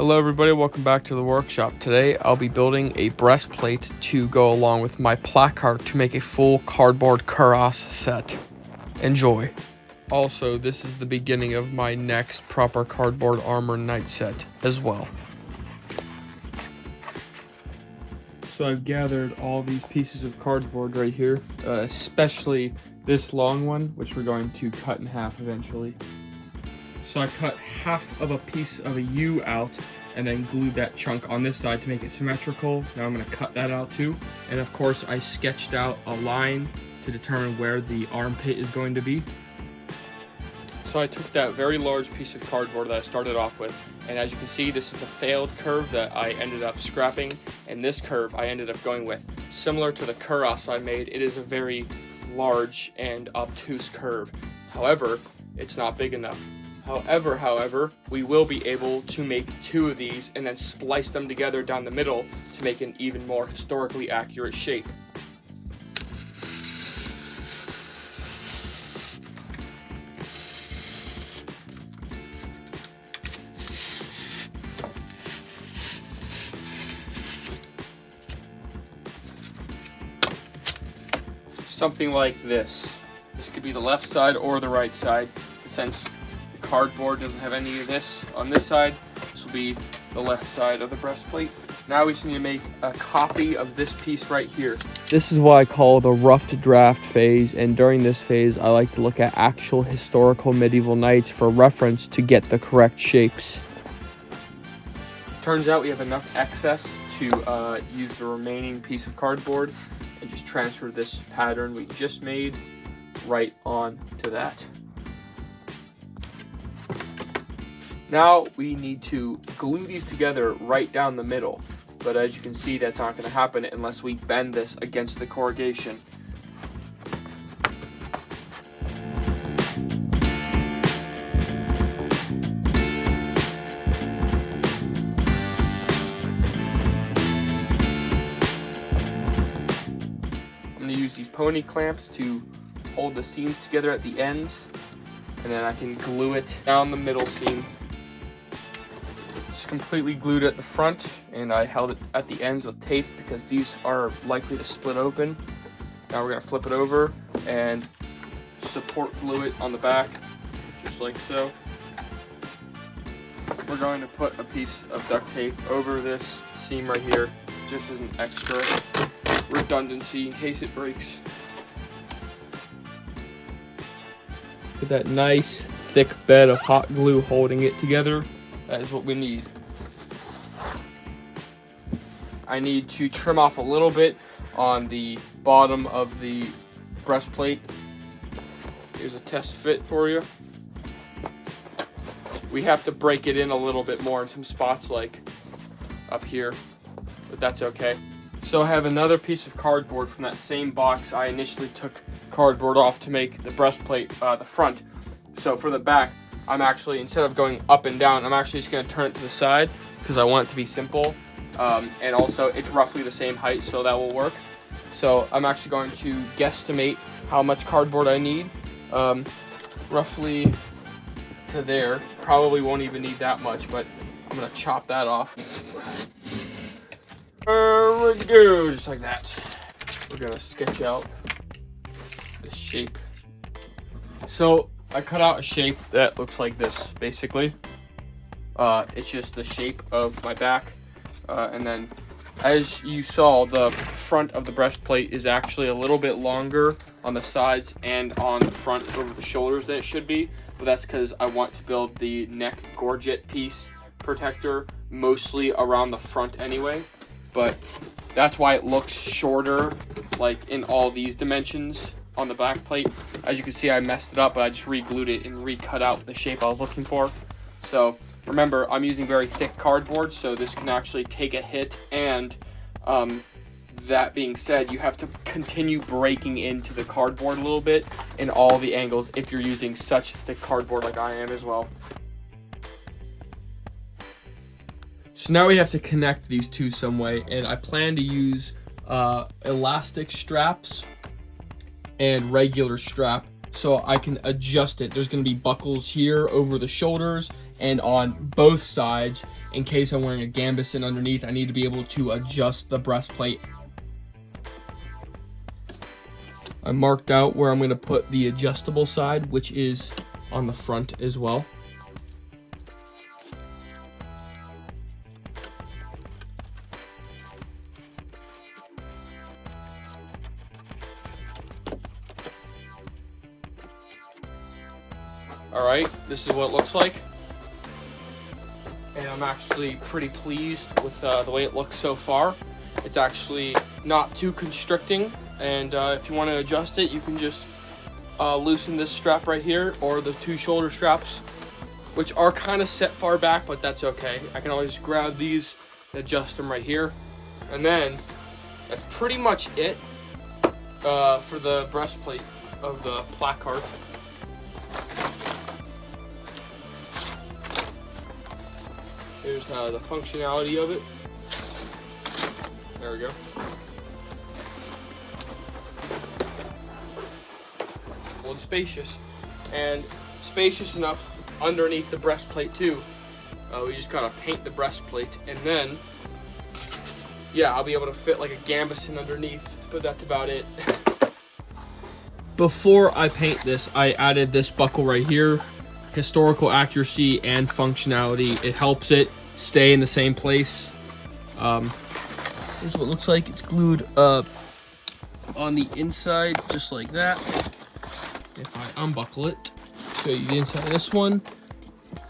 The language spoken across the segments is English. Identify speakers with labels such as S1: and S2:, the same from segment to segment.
S1: Hello everybody, welcome back to the workshop. Today I'll be building a breastplate to go along with my plackhart to make a full cardboard Curaiss set. Enjoy. Also, this is the beginning of my next proper cardboard armor knight set as well. So I've gathered all these pieces of cardboard right here, especially this long one, which we're going to cut in half eventually. So I cut half of a piece of a U out and then glued that chunk on this side to make it symmetrical. Now I'm going to cut that out too. And of course I sketched out a line to determine where the armpit is going to be. So I took that very large piece of cardboard that I started off with, and as you can see, this is the failed curve that I ended up scrapping, and this curve I ended up going with. Similar to the Curaiss I made, it is a very large and obtuse curve. However, it's not big enough. However, we will be able to make two of these and then splice them together down the middle to make an even more historically accurate shape. Something like this. This could be the left side or the right side. Since the cardboard doesn't have any of this on this side, this will be the left side of the breastplate. Now we just need to make a copy of this piece right here. This is what I call the rough to draft phase, and during this phase I like to look at actual historical medieval knights for reference to get the correct shapes. Turns out we have enough excess to use the remaining piece of cardboard and just transfer this pattern we just made right on to that. Now we need to glue these together right down the middle, but as you can see, that's not going to happen unless we bend this against the corrugation. Use these pony clamps to hold the seams together at the ends, and then I can glue it down the middle seam. It's completely glued at the front, and I held it at the ends with tape because these are likely to split open. Now we're going to flip it over and support glue it on the back, just like so. We're going to put a piece of duct tape over this seam right here, just as an extra redundancy in case it breaks. With that nice thick bed of hot glue holding it together, that is what we need. I need to trim off a little bit on the bottom of the breastplate. Here's a test fit for you. We have to break it in a little bit more in some spots like up here, but that's okay. So I have another piece of cardboard from that same box I initially took cardboard off to make the breastplate, the front. So for the back, I'm actually, instead of going up and down, I'm actually just going to turn it to the side because I want it to be simple. And also it's roughly the same height, so that will work. So I'm actually going to guesstimate how much cardboard I need. Roughly to there. Probably won't even need that much, but I'm going to chop that off. There we go, just like that. We're gonna sketch out this shape. So I cut out a shape that looks like this, basically. It's just the shape of my back. And then, as you saw, the front of the breastplate is actually a little bit longer on the sides and on the front over the shoulders than it should be. But that's because I want to build the neck gorget piece protector mostly around the front anyway. But that's why it looks shorter, like in all these dimensions on the back plate. As you can see, I messed it up, but I just re-glued it and re-cut out the shape I was looking for. So remember, I'm using very thick cardboard, so this can actually take a hit. And that being said, you have to continue breaking into the cardboard a little bit in all the angles if you're using such thick cardboard like I am as well. So now we have to connect these two some way, and I plan to use elastic straps and regular strap so I can adjust it. There's going to be buckles here over the shoulders and on both sides. In case I'm wearing a gambeson underneath, I need to be able to adjust the breastplate. I marked out where I'm going to put the adjustable side, which is on the front as well. Alright, this is what it looks like. And I'm actually pretty pleased with the way it looks so far. It's actually not too constricting, and if you want to adjust it, you can just loosen this strap right here, or the two shoulder straps, which are kind of set far back, but that's okay. I can always grab these and adjust them right here. And then that's pretty much it for the breastplate of the plackhart. Here's the functionality of it. There we go. Well, it's spacious, and spacious enough underneath the breastplate too. We just gotta paint the breastplate, and then, yeah, I'll be able to fit like a gambeson underneath, but that's about it. Before I paint this, I added this buckle right here. Historical accuracy and functionality. It helps it stay in the same place. Here's what it looks like. It's glued up on the inside, just like that. If I unbuckle it, show you the inside of this one.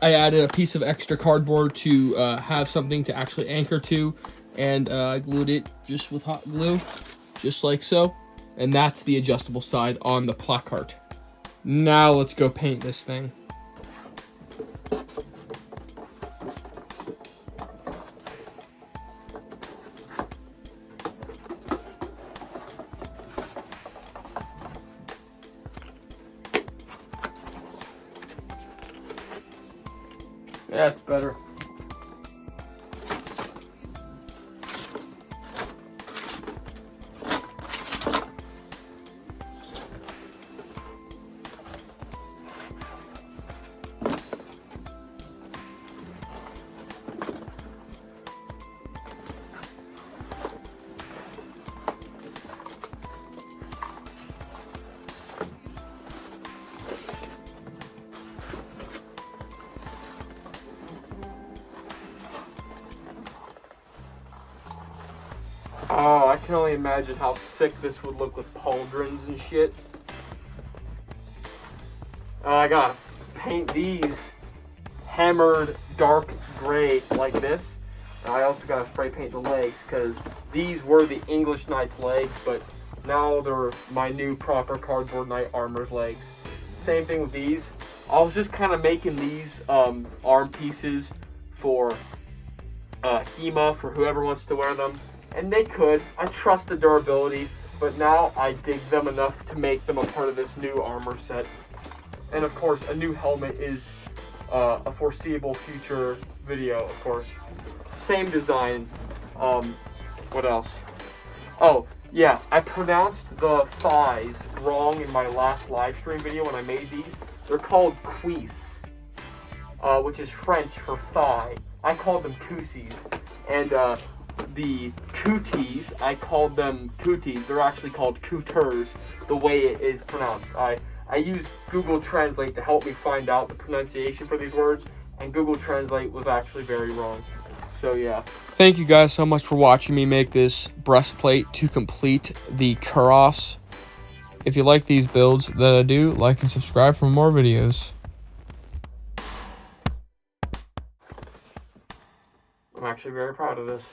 S1: I added a piece of extra cardboard to have something to actually anchor to, and I glued it just with hot glue, just like so. And that's the adjustable side on the plackhart. Now let's go paint this thing. That's better. Oh, I can only imagine how sick this would look with pauldrons and shit. I gotta paint these hammered dark gray like this. And I also gotta spray paint the legs, because these were the English Knight's legs, but now they're my new proper cardboard knight armor's legs. Same thing with these. I was just kind of making these arm pieces for HEMA, for whoever wants to wear them. And they could. I trust the durability, but now I dig them enough to make them a part of this new armor set. And of course, a new helmet is a foreseeable future video, of course. Same design. What else? Oh, yeah, I pronounced the thighs wrong in my last live stream video when I made these. They're called cuisses, which is French for thigh. I called them cuisses. And the cooties, I called them cooties. They're actually called coutures, the way it is pronounced. I used Google Translate to help me find out the pronunciation for these words, and Google Translate was actually very wrong. So yeah. Thank you guys so much for watching me make this breastplate to complete the Curaiss. If you like these builds that I do, like and subscribe for more videos. I'm actually very proud of this.